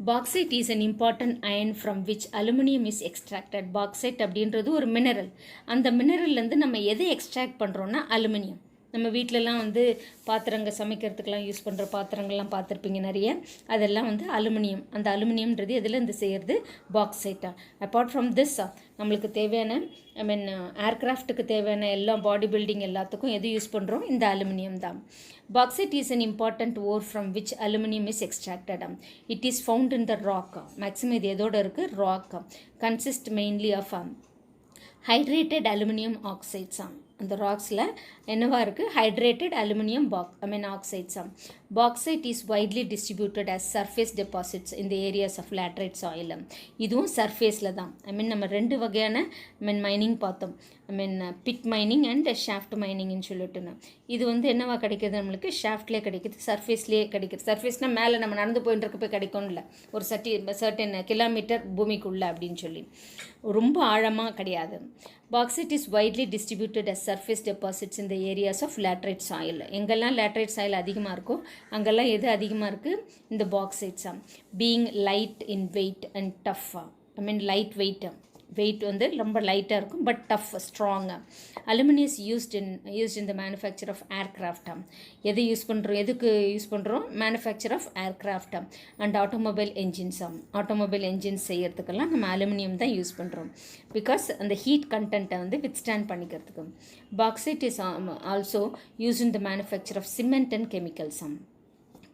Bauxite is an important iron from which aluminium is extracted. Bauxite அப்படின்றது ஒரு மினரல். அந்த மினரல்லேருந்து நம்ம எதை எக்ஸ்ட்ராக்ட் பண்ணுறோன்னா அலுமினியம். நம்ம வீட்டிலலாம் வந்து பாத்திரங்கள் சமைக்கிறதுக்கெலாம் யூஸ் பண்ணுற பாத்திரங்கள்லாம் பார்த்துருப்பீங்க நிறைய. அதெல்லாம் வந்து அலுமினியம். அந்த அலுமினியம்ன்றது எதில் இருந்து செய்கிறது? பாக்சைட்டா. அப்பார்ட் ஃப்ரம் திஸ் நம்மளுக்கு தேவையான ஏர்க்ராஃப்ட்டுக்கு தேவையான எல்லா பாடி பில்டிங் எல்லாத்துக்கும் எது யூஸ் பண்ணுறோம்? இந்த அலுமினியம் தான். Bauxite is an important ore from which aluminum is extracted. It is found in the rock. Maximum இது எதோட இருக்கு? Rock. Consist mainly of hydrated aluminum oxides. அந்த ராக்ஸில் என்னவா இருக்குது? Hydrated aluminium oxides. Bauxite is widely distributed as surface deposits in the areas of laterite soil. இதுவும் சர்ஃபேஸில் தான். நம்ம ரெண்டு வகையான மைனிங் பார்த்தோம். பிட் மைனிங் அண்ட் ஷாஃப்ட் மைனிங்னு சொல்லிட்டுன்னு. இது வந்து என்னவா கிடைக்கிது? நம்மளுக்கு ஷாஃப்ட்லேயே கிடைக்கிது, சர்ஃபேஸ்லேயே கிடைக்கிது. சர்ஃபேஸ்னால் மேலே நம்ம நடந்து போயிட்டு போய் கிடைக்கும்ல, ஒரு சர்டன் கிலோமீட்டர் பூமிக்குள்ளே அப்படின்னு சொல்லி, ரொம்ப ஆழமாக கிடையாது. Bauxite is widely distributed as surface deposits in the areas of laterite soil. எங்கெல்லாம் laterite soil அதிகமாக இருக்கோ அங்கெல்லாம் எது அதிகமாக இருக்குது? இந்த bauxites. Being light in weight and tough. Light weight. Weight வந்து ரொம்ப லைட்டாக இருக்கும், பட் டஃப், ஸ்ட்ராங்காக. Aluminium is used in the manufacture of aircraft. எது யூஸ் பண்ணுறோம்? எதுக்கு யூஸ் பண்ணுறோம்? Manufacture of aircraft and automobile engines. ஆட்டோமொபைல் என்ஜின்ஸ் செய்யறதுக்கெல்லாம் நம்ம அலுமினியம் தான் யூஸ் பண்ணுறோம். பிகாஸ் அந்த ஹீட் கண்டென்ட்டை வந்து வித்ஸ்டாண்ட் பண்ணிக்கிறதுக்கு. Bauxite is also use in the manufacture of cement and chemicals.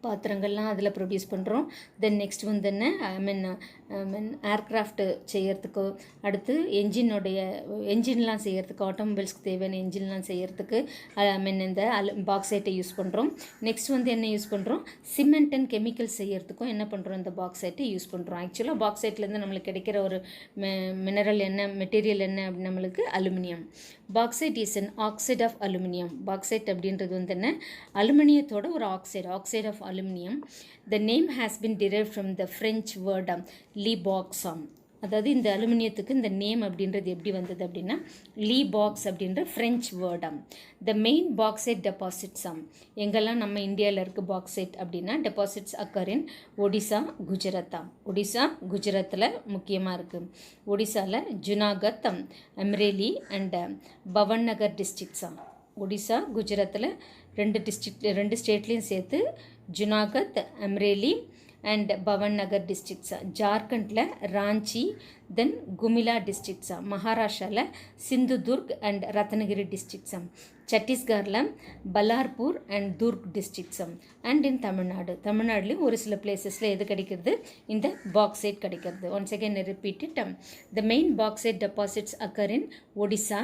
பாத்திரங்கள்லாம் அதில் ப்ரொடியூஸ் பண்ணுறோம். தென் நெக்ஸ்ட் வந்து என்ன ஏர்க்ராஃப்ட் செய்கிறதுக்கு, அடுத்து என்ஜின்லாம் செய்கிறதுக்கு, ஆட்டோமொபைல்ஸ்க்கு தேவையான என்ஜின்லாம் செய்கிறதுக்கு இந்த பாக்சைட்டை யூஸ் பண்ணுறோம். நெக்ஸ்ட் வந்து என்ன யூஸ் பண்ணுறோம்? சிமெண்ட் அண்ட் கெமிக்கல்ஸ் செய்கிறதுக்கும் என்ன பண்ணுறோம்? இந்த பாக்சைட்டை யூஸ் பண்ணுறோம். ஆக்சுவலாக பாக்சைட்லேருந்து நம்மளுக்கு கிடைக்கிற ஒரு மினரல் என்ன, மெட்டீரியல் என்ன? நம்மளுக்கு aluminium. Bauxite is an oxide of aluminium. Bauxite அப்படின்றது வந்து என்ன? அலுமினியத்தோட ஒரு oxide of aluminum. The name has been derived from the French word libox. அதாவது இந்த அலுமினியத்துக்கு இந்த நேம் அப்படின்றது எப்படி வந்தது அப்படின்னா, லீபாக்ஸ் அப்படின்ற French word. The main bauxite deposits. எங்கெல்லாம் நம்ம இந்தியாவில் இருக்குது பாக்சைட் அப்படின்னா, deposits occur in Odisha, Gujarat. Odisha, குஜராத்தில் முக்கியமாக இருக்குது. ஒடிசாவில் ஜுனாகத், அம்ரேலி அண்ட் பவன்னகர் டிஸ்ட்ரிக்ட்ஸா. ஒடிசா, குஜராத்தில் ரெண்டு ஸ்டேட்லேயும் சேர்த்து Junagadh, Amreli and Bhavnagar districts. ஜார்க்கண்டில் ராஞ்சி, தென் குமிலா டிஸ்ட்ரிக்ட்ஸ். மகாராஷ்டிராவில் சிந்துதுர்க் அண்ட் ரத்னகிரி டிஸ்ட்ரிக்ட்ஸ். சத்தீஸ்கரில் Ballarpur and Durg districts. And in தமிழ்நாடுலேயும் ஒரு சில பிளேசஸில் எது கிடைக்கிறது? இந்த பாக்சைட் கிடைக்கிறது. Once again repeat it. The main bauxite deposits occur in Odisha,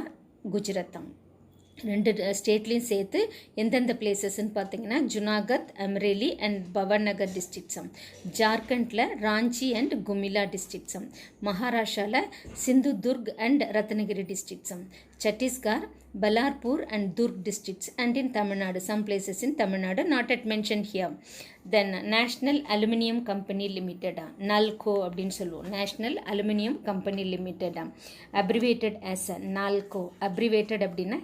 Gujarat. ரெண்டு ஸ்டேட்லேயும் சேர்த்து எந்தெந்த பிளேசஸ்ன்னு பார்த்தீங்கன்னா, ஜுனாகத், அம்ரேலி அண்ட் பவன்னகர் டிஸ்ட்ரிக்ட்ஸ். ஜார்க்கண்டில் ராஞ்சி அண்ட் குமிலா டிஸ்ட்ரிக்ட்ஸ். மகாராஷ்டிராவில் Sindhudurg and Ratnagiri districts. Chhattisgarh, Ballarpur and Durg districts, and in Tamil Nadu, some places in Tamil Nadu, not yet mentioned here. Then National Aluminium Company Limited, NALCO அப்படின்னு சொல்லுவோம். National Aluminium Company Limited, abbreviated as NALCO. abbreviated அப்படின்னா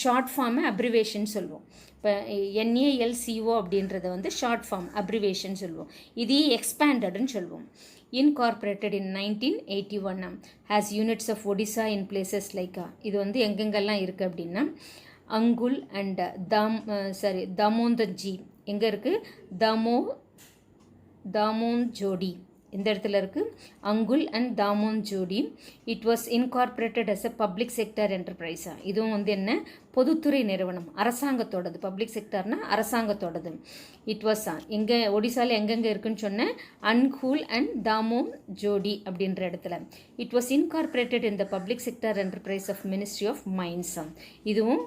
short ஃபார்மை abbreviation சொல்லுவோம். இப்போ NALCO அப்படின்றத வந்து short form abbreviation சொல்லுவோம். இது எக்ஸ்பேண்டட்னு சொல்லுவோம். Incorporated in 1981, has units of Odisha in places like இது வந்து எங்கெங்கெல்லாம் இருக்குது அப்படின்னா, அங்குல் அண்ட் தாமோந்தஜி எங்கே இருக்குது? தாமோஞ்சோடி இந்த இடத்துல இருக்குது. Angul and Damanjodi. It was incorporated as a public sector enterprise. இதுவும் வந்து என்ன? பொதுத்துறை நிறுவனம், அரசாங்கத்தோடது. பப்ளிக் செக்டர்னா அரசாங்கத்தோடது. இட் வாஸ் எங்கே ஒடிசாவில் எங்கெங்கே இருக்குன்னு சொன்னேன்? அன்கூல் அண்ட் தாமோஞ்சோடி அப்படின்ற இடத்துல. It was incorporated in the public sector enterprise of ministry of mines. இதுவும்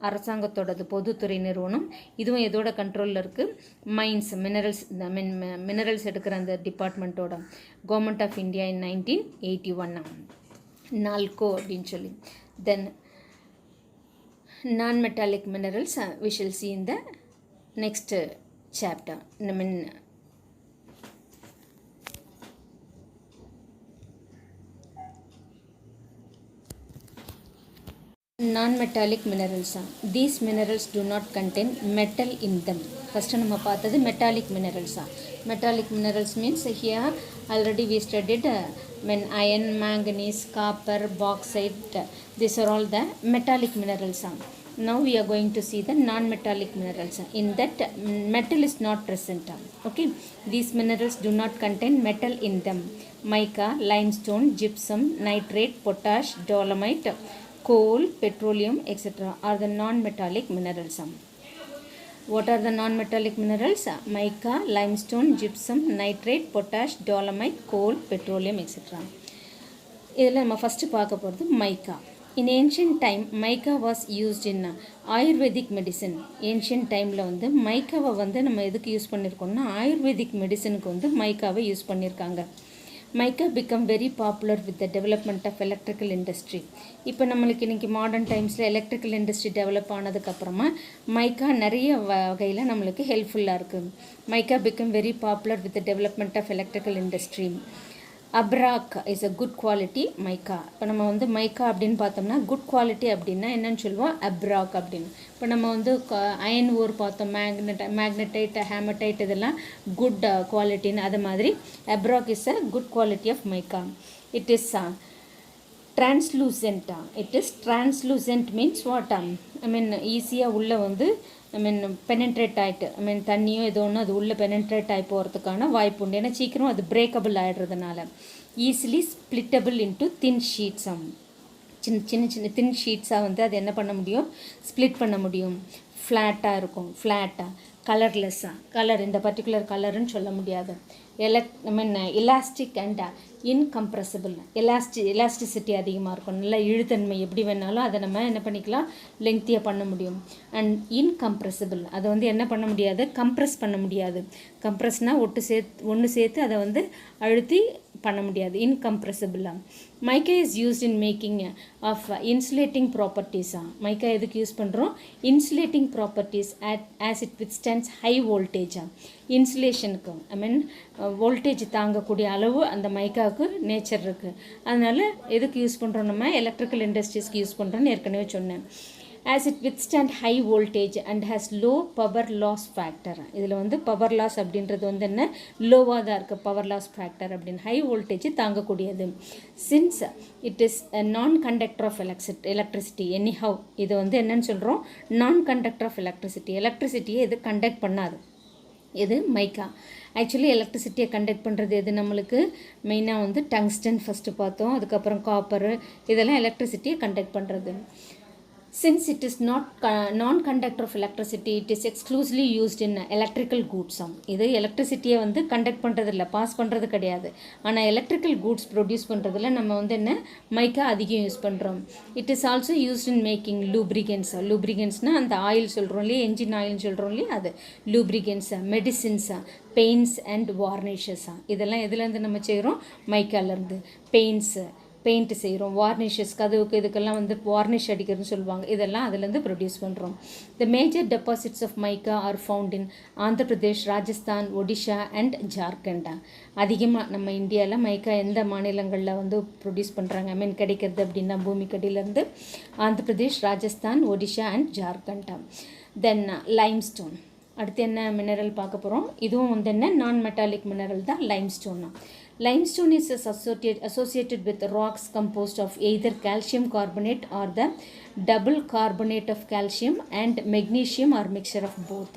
அரசாங்கத்தோடது, பொதுத்துறை நிறுவனம். இதுவும் எதோட கண்ட்ரோலில் இருக்குது? மைன்ஸ், மினரல்ஸ் எடுக்கிற அந்த டிபார்ட்மெண்ட்டோட. Government of India in 1981, NALCO அப்படின்னு சொல்லி. தென் non-metallic minerals we shall see in the next chapter. Non-metallic minerals. These minerals do not contain metal in them. First நம்ம பார்த்தது metallic minerals. Metallic minerals means here already we studied when iron, manganese, copper, bauxite. These are all the metallic minerals. Now we are going to see the non-metallic minerals. In that, metal is not present. Okay, these minerals do not contain metal in them. Mica, limestone, gypsum, nitrate, potash, dolomite, coal, petroleum, etc. are the non-metallic minerals. What are the non-metallic minerals? Mica, limestone, gypsum, nitrate, potash, dolomite, coal, petroleum, etc. இதில் நம்ம first பார்க்க போகிறது mica. In ancient time mica was used in ayurvedic medicine. Ancient டைமில் வந்து மைக்காவை வந்து நம்ம எதுக்கு use பண்ணியிருக்கோம்னா ayurvedic மெடிசனுக்கு வந்து மைக்காவை யூஸ் பண்ணியிருக்காங்க. Mica became very popular with the development of electrical industry. இப்போ நம்மளுக்கு இன்றைக்கி மாடர்ன் டைம்ஸில் எலக்ட்ரிக்கல் இண்டஸ்ட்ரி டெவலப் ஆனதுக்கப்புறமா மைக்கா நிறைய வகையில் நம்மளுக்கு ஹெல்ப்ஃபுல்லாக இருக்குது. Mica became very popular with the development of electrical industry. Abhrak is a good quality mica. இப்போ நம்ம வந்து மைக்கா அப்படின்னு பார்த்தோம்னா குட் குவாலிட்டி அப்படின்னா என்னன்னு சொல்லுவோம், அப்ராக் அப்படின்னு. இப்போ நம்ம வந்து அயன் ஓர் பார்த்தோம், மேக்னடைட், ஹேமடைட், இதெல்லாம் குட் குவாலிட்டின்னு. அது மாதிரி abhrak is a good quality of mica. It is translucent. It is translucent means what? ஈஸியாக உள்ளே வந்து பெனட்ரேட் ஆகிட்டு தண்ணியோ ஏதோ ஒன்று அது உள்ளே பெனட்ரேட் ஆகி போகிறதுக்கான வாய்ப்பு உண்டு. ஏன்னா சீக்கிரம் அது பிரேக்கபிள் ஆகிடுறதுனால. ஈஸிலி ஸ்ப்ளிட்டபிள் இன்ட்டு தின் ஷீட்ஸாக, சின்ன தின் ஷீட்ஸாக வந்து அது என்ன பண்ண முடியும், ஸ்ப்ளிட் பண்ண முடியும். ஃப்ளாட்டாக இருக்கும், ஃப்ளாட்டாக, கலர்லெஸ்ஸாக, கலர் இந்த பர்டிகுலர் கலருன்னு சொல்ல முடியாது. Elastic and incompressible. எலாஸ்டிசிட்டி அதிகமாக இருக்கும், நல்லா இழுத்தன்மை, எப்படி வேணாலும் அதை நம்ம என்ன பண்ணிக்கலாம், லெங்க்த்தியாக பண்ண முடியும். அண்ட் இன்கம்ப்ரெசிபிள், அதை வந்து என்ன பண்ண முடியாது, கம்ப்ரெஸ் பண்ண முடியாது. கம்ப்ரெஸ்னால் ஒன்று சேர்த்து அதை வந்து அழுத்தி பண்ண முடியாது, இன்கம்ப்ரெசிபிளாக. Mica is used in making of insulating ப்ராப்பர்ட்டிஸாக. மைக்கா எதுக்கு யூஸ் பண்ணுறோம், insulating properties as it withstands high வோல்டேஜாக. இன்சுலேஷனுக்கு வோல்டேஜ் தாங்கக்கூடிய அளவு அந்த மைக்காவுக்கு நேச்சர் இருக்குது. அதனால் எதுக்கு யூஸ் பண்ணுறோம், நம்ம எலக்ட்ரிக்கல் இண்டஸ்ட்ரீஸ்க்கு யூஸ் பண்ணுறோன்னு ஏற்கனவே சொன்னேன். as it withstand high voltage and has low power loss factor. இதில் வந்து பவர் லாஸ் அப்படின்றது வந்து என்ன, லோவாக தான் இருக்குது பவர் லாஸ் ஃபேக்டர் அப்படின்னு. ஹை வோல்டேஜ் தாங்கக்கூடியது. Since it is a non conductor of electricity anyhow. இது வந்து என்னன்னு சொல்கிறோம், நான் கண்டக்டர் ஆஃப் எலக்ட்ரிசிட்டி. எலக்ட்ரிசிட்டியை இது கண்டக்ட் பண்ணாது. இது மைக்கா. ஆக்சுவலி எலக்ட்ரிசிட்டியை கண்டக்ட் பண்ணுறது எது நம்மளுக்கு மெயினாக வந்து டங்ஸ்டன் ஃபஸ்ட்டு பார்த்தோம், அதுக்கப்புறம் காப்பரு, இதெல்லாம் எலக்ட்ரிசிட்டியை கண்டக்ட் பண்ணுறது. Since it is not non-conductor of electricity, it is exclusively used in electrical goods. இது எலக்ட்ரிசிட்டியை வந்து கண்டக்ட் பண்ணுறது இல்லை, பாஸ் பண்ணுறது கிடையாது. ஆனால் எலக்ட்ரிக்கல் கூட்ஸ் ப்ரொடியூஸ் பண்ணுறதுல நம்ம வந்து என்ன மைக்கா அதிகம் யூஸ் பண்ணுறோம். It is also used in making lubricants. லூப்ரிகன்ஸ்னால் அந்த ஆயில் சொல்கிறோம் இல்லையா, என்ஜின் ஆயில்னு சொல்கிறோம் இல்லையா, அது லூப்ரிகன்ஸ். மெடிசின்ஸா, பெயிண்ட்ஸ் அண்ட் வார்னிஷஸா, இதெல்லாம் எதுலேருந்து நம்ம செய்கிறோம், மைக்காலேருந்து. பெயிண்ட் செய்கிறோம், வார்னிஷஸ், கதவுக்கு இதுக்கெல்லாம் வந்து வார்னிஷ் அடிக்கிறதுன்னு சொல்லுவாங்க, இதெல்லாம் அதுலேருந்து ப்ரொடியூஸ் பண்ணுறோம். The major deposits of mica are found in Andhra Pradesh, Rajasthan, Odisha and ஜார்க்கண்டா. அதிகமாக நம்ம இந்தியாவில் மைக்கா எந்த மாநிலங்களில் வந்து ப்ரொடியூஸ் பண்ணுறாங்க, கிடைக்கிறது அப்படின்னா பூமிக்கடியிலேருந்து ஆந்திர பிரதேஷ், ராஜஸ்தான், ஒடிஷா அண்ட் ஜார்க்கண்டா. Then limestone. அடுத்து என்ன மினரல் பார்க்க போகிறோம், இதுவும் வந்து என்ன நான் மெட்டாலிக் மினரல் தான் limestone. Limestone is associated with rocks composed of either calcium carbonate or the double carbonate of calcium and magnesium or mixture of both.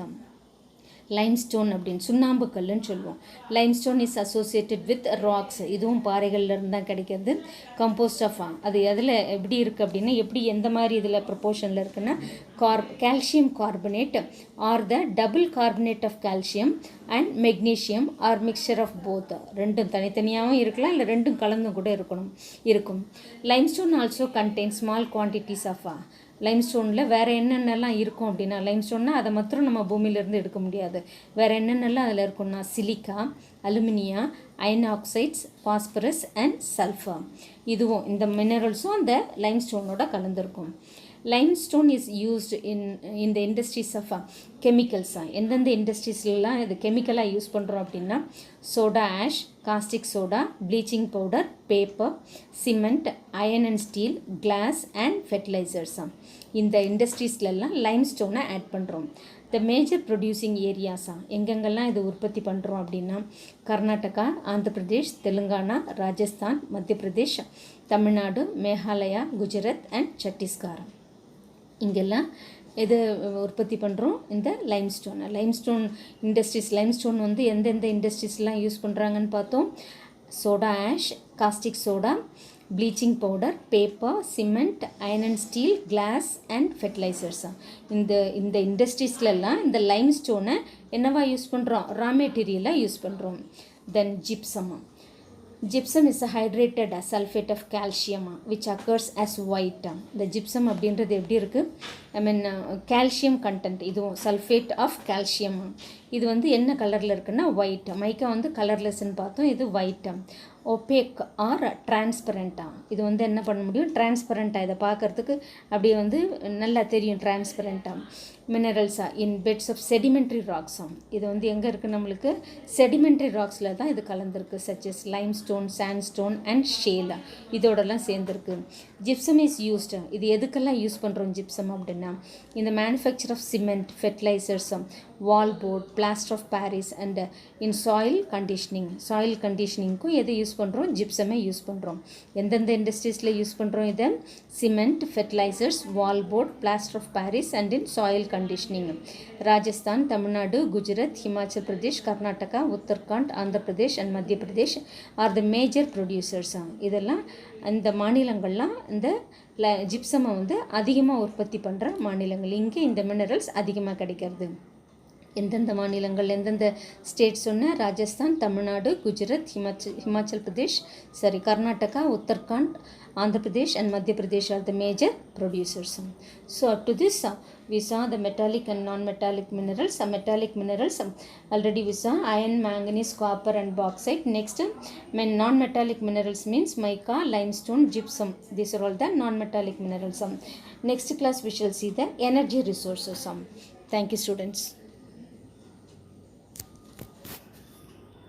Limestone அப்படின்னு சுண்ணாம்பு கல்லுன்னு சொல்லுவோம். Limestone is associated with rocks. இதுவும் பாறைகள்லேருந்து தான் கிடைக்கிறது. Composed of, அது அதில் எப்படி இருக்குது அப்படின்னா, எப்படி எந்த மாதிரி இதில் ப்ரொப்போர்ஷனில் இருக்குன்னா, calcium carbonate or the double carbonate of calcium and magnesium or mixture of both. ரெண்டும் தனித்தனியாகவும் இருக்கலாம், இல்லை ரெண்டும் கலந்தும் கூட இருக்கும். Limestone also contain small quantities of. லைம்ஸ்டோனில் வேறு என்னென்னலாம் இருக்கும் அப்படின்னா, லைம்ஸ்டோன்னா அதை மாத்திரம் நம்ம பூமியிலேருந்து எடுக்க முடியாது. வேறு என்னென்னலாம் அதில் இருக்கும்னா, silica, alumina, iron oxides, phosphorus and sulphur. இதுவும் இந்த மினரல்ஸும் அந்த லைம்ஸ்டோனோட கலந்துருக்கும். Limestone is used in the industries of கெமிக்கல்ஸாக. எந்தெந்த இண்டஸ்ட்ரீஸ்லாம் இது கெமிக்கலாக யூஸ் பண்ணுறோம் அப்படின்னா, soda ash, caustic soda, bleaching powder, paper, cement, iron and steel, glass and ஃபெர்டிலைசர்ஸாக. இந்த இண்டஸ்ட்ரீஸ்லாம் லைம்ஸ்டோனை ஆட் பண்ணுறோம். த மேஜர் ப்ரொடியூசிங் ஏரியாஸாக எங்கெங்கெல்லாம் இது உற்பத்தி பண்ணுறோம் அப்படின்னா, கர்நாடகா, ஆந்திர பிரதேஷ், தெலுங்கானா, ராஜஸ்தான், மத்திய பிரதேஷ், தமிழ்நாடு, மேகாலயா, குஜராத் அண்ட் சத்தீஸ்கர். இங்கெல்லாம் எது உற்பத்தி பண்ணுறோம்? இந்த லைம்ஸ்டோன் இண்டஸ்ட்ரீஸ். லைம்ஸ்டோன் வந்து எந்தெந்த இண்டஸ்ட்ரீஸ்லாம் யூஸ் பண்ணுறாங்கன்னு பார்த்தோம். Soda ash, caustic soda, bleaching powder, paper, cement, iron and steel, glass and fertilisers. இந்த இண்டஸ்ட்ரீஸ்லலாம் இந்த லைம்ஸ்டோனை என்னவா யூஸ் பண்ணுறோம்? ரா மெட்டீரியலாக யூஸ் பண்ணுறோம். தென் gypsum. Gypsum is a hydrated sulfate of calcium which occurs as white. இந்த gypsum அப்படின்றது எப்படி இருக்குது? Calcium content. இதுவும் சல்ஃபேட் ஆஃப் கால்சியம். இது வந்து என்ன கலரில் இருக்குன்னா ஒயிட். மைக்கா வந்து கலர்லெஸ்ன்னு பார்த்தோம். இது ஒயிட். ஒபேக் ஆர் டிரான்ஸ்பரண்ட்டாக. இது வந்து என்ன பண்ண முடியும்? டிரான்ஸ்பரண்ட்டாக. இதை பார்க்குறதுக்கு அப்படியே வந்து நல்லா தெரியும் டிரான்ஸ்பரண்ட்டாக. மினரல்ஸா இன் பெட்ஸ் ஆஃப் செடிமெண்ட்ரி ராக்ஸாம். இது வந்து எங்கே இருக்குது? நம்மளுக்கு செடிமெண்ட்ரி ராக்ஸில் தான் இது கலந்துருக்கு. சச்சஸ் லைம்ஸ்டோன், சாண்ட்ஸ்டோன் அண்ட் ஷேலா இதோடலாம் சேர்ந்துருக்கு. Gypsum is used. இது எதுக்கெல்லாம் யூஸ் பண்ணுறோம் ஜிப்சம் அப்படின்னா? இந்த manufacture of cement, fertilisers, wall board, plaster of Paris and in soil conditioning. Soil கண்டிஷனிங்க்கும் எது யூஸ் பண்ணுறோம்? ஜிப்சமே யூஸ் பண்ணுறோம். எந்தெந்த இண்டஸ்ட்ரீஸில் யூஸ் பண்ணுறோம் இதை? Cement, fertilisers, wall board, plaster of Paris and in soil conditioning. Rajasthan, Tamil Nadu, Gujarat, Himachal Pradesh, Karnataka, Uttarakhand, Andhra Pradesh and Madhya Pradesh are the major producers. இதெல்லாம் அந்த மாநிலங்கள்லாம் இந்த ஜிப்சமை வந்து அதிகமாக உற்பத்தி பண்ணுற மாநிலங்கள். இங்கே இந்த மினரல்ஸ் அதிகமாக கிடைக்கிறது. எந்தெந்த மாநிலங்கள், எந்தெந்த ஸ்டேட் சொன்ன? Rajasthan, Tamil Nadu, Gujarat, Himachal Pradesh, Karnataka, Uttarakhand, Andhra Pradesh and Madhya Pradesh are the major producers. So up to this we saw the metallic and non-metallic minerals. Metallic minerals already we saw iron, manganese, copper and bauxite. Next non-metallic minerals means mica, limestone, gypsum. These are all the non-metallic minerals. Next class we shall see the energy resources. Thank you students.